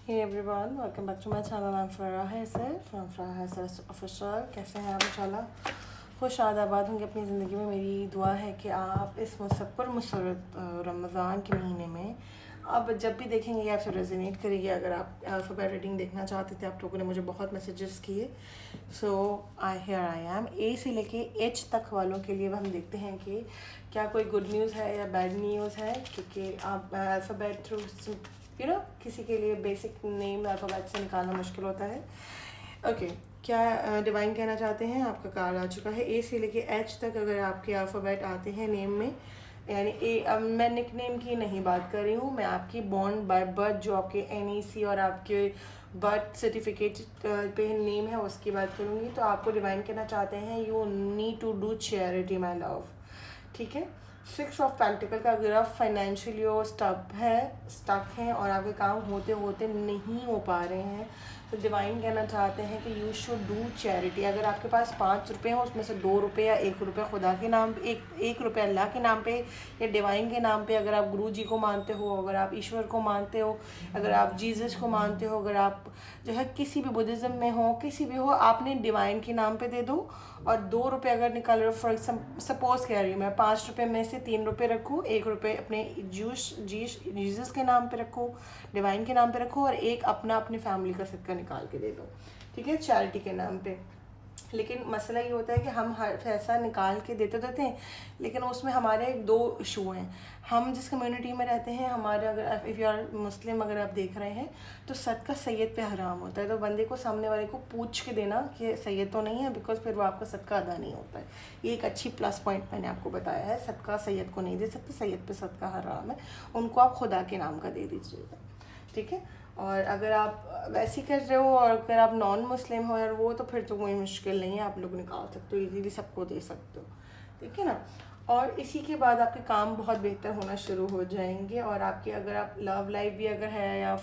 Hey everyone, welcome back to my channel. I'm Farah Haisar from Farah Haisar Official. कैसे हैं आप? इंशाल्लाह खुश आबाद होंगे अपनी ज़िंदगी में। मेरी दुआ है कि आप इस मुसफ़र मुसर्रत रमज़ान के महीने में अब जब भी देखेंगे ये आपसे रेजोनेट करेगी। अगर आप अल्फ़ाबेट रीडिंग देखना चाहते थे, आप लोगों ने मुझे बहुत मैसेजेस किए, सो आई एम। ए से लेके एच तक वालों के लिए हम देखते हैं कि क्या कोई गुड न्यूज़ है या बैड न्यूज़ है, क्योंकि आप अल्फ़ाबेट थ्रू किसी के लिए बेसिक नेम अल्फ़ाबेट से निकालना मुश्किल होता है। ओके, क्या डिवाइन कहना चाहते हैं? आपका कार्ड आ चुका है। ए से लेके एच तक अगर आपके अल्फ़ाबेट आते हैं नेम में, यानी अब मैं निक नेम की नहीं बात कर रही हूँ, मैं आपकी बॉर्न बाय बर्थ जो आपके NEC और आपके बर्थ सर्टिफिकेट पे नेम है उसकी बात करूँगी। तो आपको डिवाइन कहना चाहते हैं you need to do charity my love. ठीक है। 6 ऑफ पेंटिकल का अगर आप फाइनेंशियली और स्टक हैं और आपके काम होते होते नहीं हो पा रहे हैं, तो डिवाइन कहना चाहते हैं कि यू शुड डू चैरिटी। अगर आपके पास 5 रुपये हो, उसमें से 2 रुपये या 1 रुपया खुदा के नाम पे, एक रुपया अल्लाह के नाम पे या डिवाइन के नाम पे, अगर आप गुरु जी को मानते हो, अगर आप ईश्वर को मानते हो, अगर आप जीसस को मानते हो, अगर आप जो है किसी भी बुद्धिज़्म में हो, किसी भी हो, आपने डिवाइन के नाम पे दे दो। और 2 रुपये अगर निकाल रहे हो, फॉर सपोज कह रही हूँ मैं, 5 रुपये में से 3 रुपये रखूँ, 1 रुपये अपने जीसस के नाम पे रखो, डिवाइन के नाम पे रखो, और एक अपना अपनी फैमिली का सदका निकाल के दे दो। ठीक है, चैरिटी के नाम पे। लेकिन मसला ये होता है कि हम हर पैसा निकाल के देते रहते हैं, लेकिन उसमें हमारे 2 इशू हैं। हम जिस कम्युनिटी में रहते हैं, हमारे अगर इफ़ यू आर मुस्लिम, अगर आप देख रहे हैं, तो सदका सैयद पे हराम होता है। तो बंदे को, सामने वाले को पूछ के देना कि सैयद तो नहीं है, बिकॉज फिर वो आपका सदका अदा नहीं होता है। ये एक अच्छी प्लस पॉइंट मैंने आपको बताया है। सदका सैयद को नहीं दे सकते, सैयद पे सदका हराम है, उनको आप खुदा के नाम का दे दीजिएगा। ठीक है। और अगर आप वैसे कर रहे हो और अगर आप नॉन मुस्लिम हो, और वो तो फिर तो कोई मुश्किल नहीं है, आप लोग निकाल सकते हो, इजीली सबको दे सकते हो। ठीक है ना। और इसी के बाद आपके काम बहुत बेहतर होना शुरू हो जाएंगे। और आपकी अगर आप लव लाइफ भी अगर है या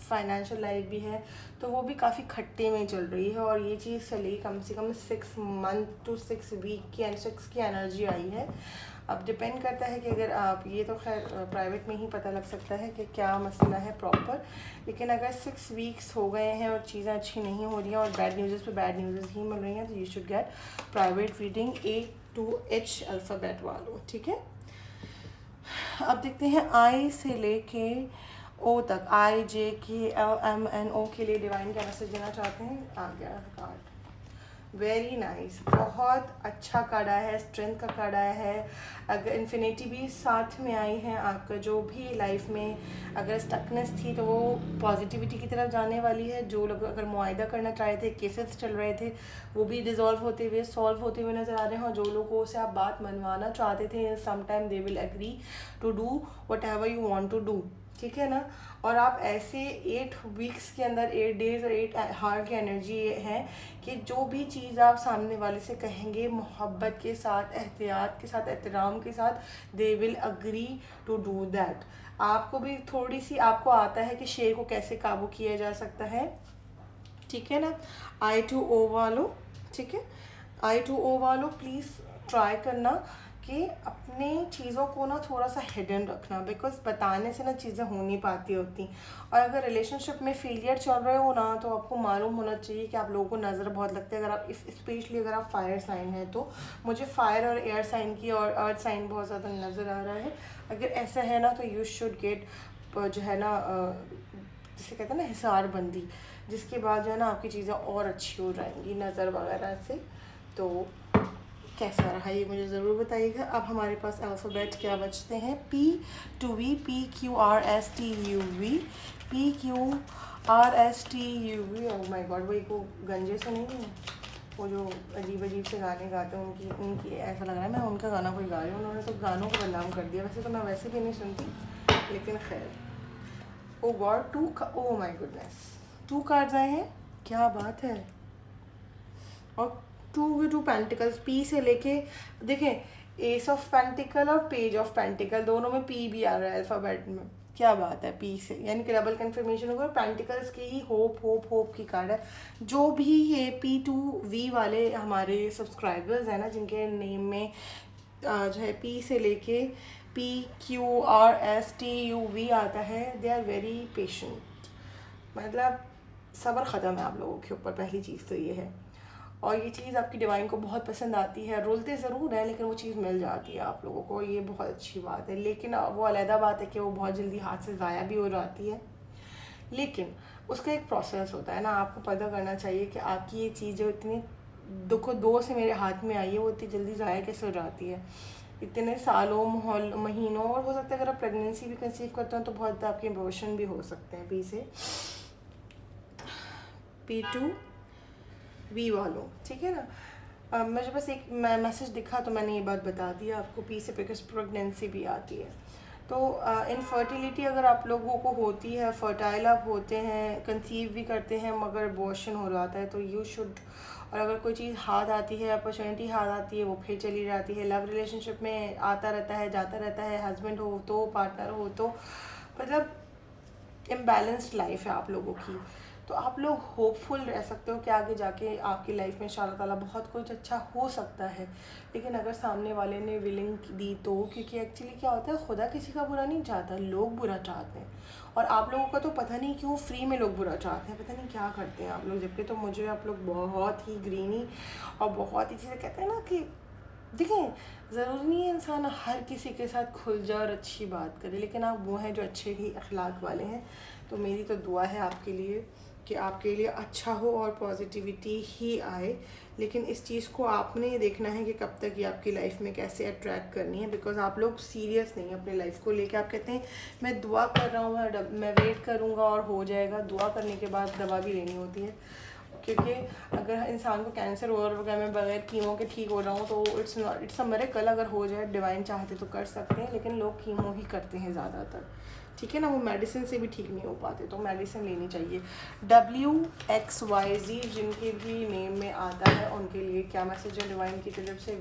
फाइनेंशियल लाइफ भी है, तो वो भी काफ़ी खट्टे में चल रही है। और ये चीज़ चलेगी कम से कम 6 मंथ टू 6 वीक की, 6 की एनर्जी आई है। अब डिपेंड करता है कि अगर आप, ये तो खैर प्राइवेट में ही पता लग सकता है कि क्या मसला है प्रॉपर। लेकिन अगर 6 वीक्स हो गए हैं और चीज़ें अच्छी नहीं हो रही हैं और बैड न्यूज़ पे बैड न्यूज़ ही मिल रही हैं, तो you should get private reading A to H alphabet वालों। ठीक है। अब देखते हैं I से लेके O तक, IJKLMNO के लिए डिवाइन क्या मैसेज देना चाहते हैं। आ गया कार्ड, वेरी नाइस, बहुत अच्छा कार्ड आया है, स्ट्रेंथ का कार्ड आया है। अगर इन्फिनिटी भी साथ में आई है, आपका जो भी लाइफ में अगर स्टकनेस थी, तो वो पॉजिटिविटी की तरफ जाने वाली है। जो लोग अगर मुआयदा करना चाह रहे थे, केसेस चल रहे थे, वो भी डिज़ोल्व होते हुए, सॉल्व होते हुए नज़र आ रहे हैं। और जो लोगों से आप बात मनवाना चाहते थे, some time they will agree to do whatever you want to do. ठीक है ना। और आप ऐसे 8 वीक्स के अंदर, 8 डेज और 8 हार की एनर्जी है कि जो भी चीज़ आप सामने वाले से कहेंगे, मोहब्बत के साथ, एहतियात के साथ, एहतराम के साथ, they will agree to do that. आपको भी थोड़ी सी आपको आता है कि शेर को कैसे काबू किया जा सकता है। ठीक है ना। I to O वालों, ठीक है, I to O वालों प्लीज़ ट्राई करना कि अपने चीज़ों को ना थोड़ा सा हिडन रखना, बिकॉज बताने से ना चीज़ें हो नहीं पाती होती। और अगर रिलेशनशिप में फेलियर चल रहे हो ना, तो आपको मालूम होना चाहिए कि आप लोगों को नज़र बहुत लगती है। अगर आप स्पेशली अगर आप फायर साइन है, तो मुझे फायर और एयर साइन की और अर्थ साइन बहुत ज़्यादा नज़र आ रहा है। अगर ऐसा है ना, तो यू शुड गेट जो है ना, जिसे कहते हैं ना हिसारबंदी, जिसके बाद जो है ना आपकी चीज़ें और अच्छी हो जाएंगी नज़र वगैरह से। तो कैसा रहा ये मुझे ज़रूर बताइएगा। अब हमारे पास अल्फ़ाबेट क्या बचते हैं। P to V, PQRSTUV, PQRSTUV। Oh my God, वही को गंजे से नहीं है, वो जो अजीब अजीब से गाने गाते हैं, उनकी ऐसा लग रहा है मैं उनका गाना कोई गा रही हूँ। उन्होंने तो गानों को बदनाम कर दिया। वैसे तो मैं वैसे भी नहीं सुनती, लेकिन खैर। Oh God, oh my goodness, 2 cards आए हैं, क्या बात है। और 2 पेंटिकल्स, पी से लेके देखें, एस ऑफ पेंटिकल और पेज ऑफ पेंटिकल, दोनों में पी भी आ रहा है अल्फ़ाबेट में। क्या बात है, पी से यानी कि डबल कन्फर्मेशन होगा। पेंटिकल्स की ही होप की कार्ड है। जो भी ये P2V वाले हमारे सब्सक्राइबर्स हैं ना, जिनके नेम में जो है P से लेके PQRSTUV आता है, दे आर वेरी पेशेंट। मतलब सब्र ख़त्म है आप लोगों के ऊपर, पहली चीज़ तो ये है। और ये चीज़ आपकी डिवाइन को बहुत पसंद आती है, रोलते ज़रूर है लेकिन वो चीज़ मिल जाती है आप लोगों को, ये बहुत अच्छी बात है। लेकिन वो अलहदा बात है कि वो बहुत जल्दी हाथ से ज़ाया भी हो जाती है, लेकिन उसका एक प्रोसेस होता है ना, आपको पता करना चाहिए कि आपकी ये चीज़ जो इतनी दुखो दो से मेरे हाथ में आई है वो इतनी जल्दी ज़ाया कैसे हो जाती है, इतने सालों महीनों। और हो सकता है अगर आप प्रेगनेंसी भी कंसीव करते हो तो बहुत आपके अबॉर्शन भी हो सकते हैं पी से P2V वालों, ठीक है ना। मुझे बस एक मैसेज दिखा तो मैंने ये बात बता दी आपको, पी से बिकॉज प्रेगनेंसी भी आती है। तो इनफर्टिलिटी अगर आप लोगों को होती है, फर्टाइल आप होते हैं, कंसीव भी करते हैं मगर अबॉर्शन हो जाता है, तो यू शुड, और अगर कोई चीज़ हाथ आती है, अपॉर्चुनिटी हाथ आती है, वो फिर चली जाती है। लव रिलेशनशिप में आता रहता है जाता रहता है, हस्बैंड हो तो, पार्टनर हो तो, मतलब इम्बैलेंस्ड लाइफ है आप लोगों की। तो आप लोग होपफुल रह सकते हो कि आगे जाके आपकी लाइफ में इंशाल्लाह ताला बहुत कुछ अच्छा हो सकता है। लेकिन अगर सामने वाले ने विलिंग दी तो, क्योंकि एक्चुअली क्या होता है, खुदा किसी का बुरा नहीं चाहता, लोग बुरा चाहते हैं। और आप लोगों का तो पता नहीं क्यों फ्री में लोग बुरा चाहते हैं, पता नहीं क्या करते हैं आप लोग। जबकि तो मुझे आप लोग बहुत ही ग्रीनी और बहुत ही चीज़ें कहते हैं ना कि देखें, ज़रूरी नहीं है इंसान हर किसी के साथ खुल जाए और अच्छी बात करे, लेकिन आप वो हैं जो अच्छे ही अखलाक वाले हैं। तो मेरी तो दुआ है आपके लिए कि आपके लिए अच्छा हो और पॉजिटिविटी ही आए। लेकिन इस चीज़ को आपने ये देखना है कि कब तक ये आपकी लाइफ में कैसे अट्रैक्ट करनी है, बिकॉज आप लोग सीरियस नहीं अपने लाइफ को लेके। आप कहते हैं मैं दुआ कर रहा हूँ, मैं वेट करूँगा और हो जाएगा। दुआ करने के बाद दवा भी लेनी होती है, क्योंकि अगर इंसान को कैंसर हो और मैं बगैर कीमो के ठीक हो रहा हूँ तो इट्स अ मिरेकल। अगर हो जाए, डिवाइन चाहते तो कर सकते हैं, लेकिन लोग कीमो ही करते हैं ज़्यादातर, ठीक है ना। वो मेडिसिन से भी ठीक नहीं हो पाते, तो मेडिसिन लेनी चाहिए। WXYZ जिनके भी नेम में आता है उनके लिए क्या मैसेज है डिवाइन की तरफ से?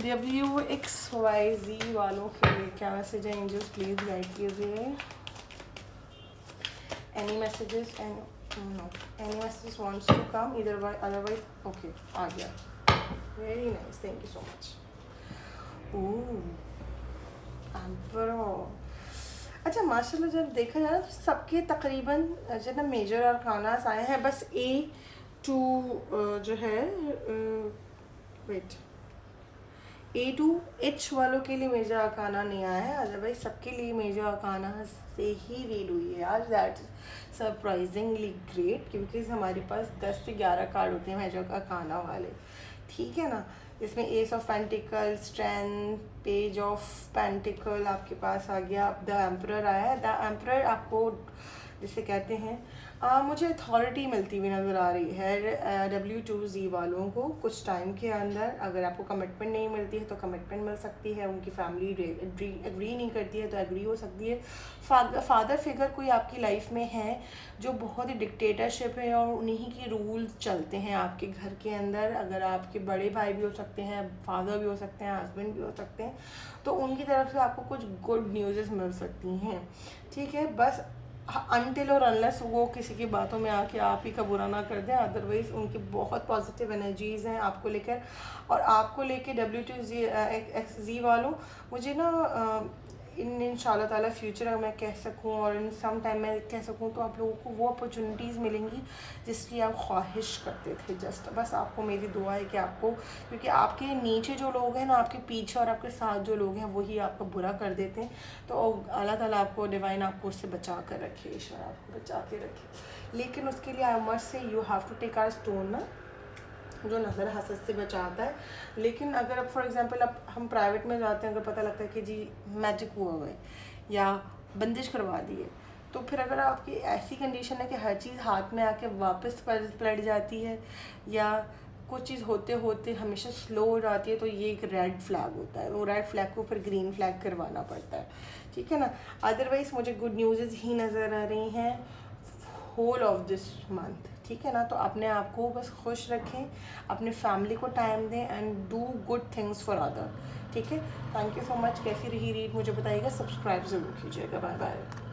WXYZ वालों के लिए क्या मैसेज है? एंजल्स प्लीज़ गाइड कीजिए। Any messages no, any messages wants to come either way, otherwise okay, आ गया, very nice, thank you so much. अच्छा माशाल्लाह, जब देखा जाए तो सबके तकरीबन जो ना मेजर अरकानास आए हैं, बस A2 जो है A2H वालों के लिए मेजर अरकाना नहीं आया है, अदरवाइज सबके लिए मेजर अरकाना से ही रीड हुई है आज। दैट सरप्राइजिंगली ग्रेट, क्योंकि हमारे पास 10 से 11 कार्ड होते हैं मेजर अरकाना वाले, ठीक है ना। इसमें S of pentacle, strength, page of pentacle आपके पास आ गया, द एम्परर आया है। द एम्परर आपको जिसे कहते हैं मुझे अथॉरिटी मिलती हुई नज़र आ रही है W2Z वालों को। कुछ टाइम के अंदर अगर आपको कमिटमेंट नहीं मिलती है तो कमिटमेंट मिल सकती है, उनकी फैमिली एग्री नहीं करती है तो एग्री हो सकती है। फादर फिगर कोई आपकी लाइफ में है जो बहुत ही डिक्टेटरशिप है और उन्हीं के रूल्स चलते हैं आपके घर के अंदर। अगर आपके बड़े भाई भी हो सकते हैं, फादर भी हो सकते हैं, हस्बैंड भी हो सकते हैं, तो उनकी तरफ से आपको कुछ गुड न्यूज़ मिल सकती हैं, ठीक है। बस अनटिल और अनलेस वो किसी की बातों में आके आप ही का बुरा ना कर दें, अदरवाइज़ उनकी बहुत पॉजिटिव एनर्जीज़ हैं आपको लेकर। और आपको लेके W2Z वालों, मुझे ना इंशाल्लाह ताला फ्यूचर अगर मैं कह सकूं और इन सम टाइम मैं कह सकूं तो आप लोगों को वो अपॉर्चुनिटीज़ मिलेंगी जिसकी आप ख्वाहिश करते थे। जस्ट बस आपको मेरी दुआ है कि आपको, क्योंकि आपके नीचे जो लोग हैं ना, आपके पीछे और आपके साथ जो लोग हैं वही आपका बुरा कर देते हैं। तो अल्लाह ताला आपको, डिवाइन आपको उससे बचा कर रखे, ईश्वर आपको बचा के रखे। लेकिन उसके लिए I must say you have to take our stone ना, जो नज़र हसद से बचाता है। लेकिन अगर अब फॉर एग्जांपल अब हम प्राइवेट में जाते हैं, अगर पता लगता है कि जी मैजिक हुआ हुआ है या बंदिश करवा दी है, तो फिर अगर आपकी ऐसी कंडीशन है कि हर चीज़ हाथ में आके वापस पलट जाती है या कुछ चीज़ होते होते हमेशा स्लो हो जाती है, तो ये एक रेड फ्लैग होता है। वो रेड फ्लैग को फिर ग्रीन फ्लैग करवाना पड़ता है, ठीक है ना। अदरवाइज़ मुझे गुड न्यूज़ ही नज़र आ रही हैं होल ऑफ दिस मंथ, ठीक है ना। तो अपने आप को बस खुश रखें, अपने फैमिली को टाइम दें and do good things for other, ठीक है। Thank you so much. कैसी रही रीड मुझे बताइएगा, सब्सक्राइब ज़रूर कीजिएगा। Bye bye.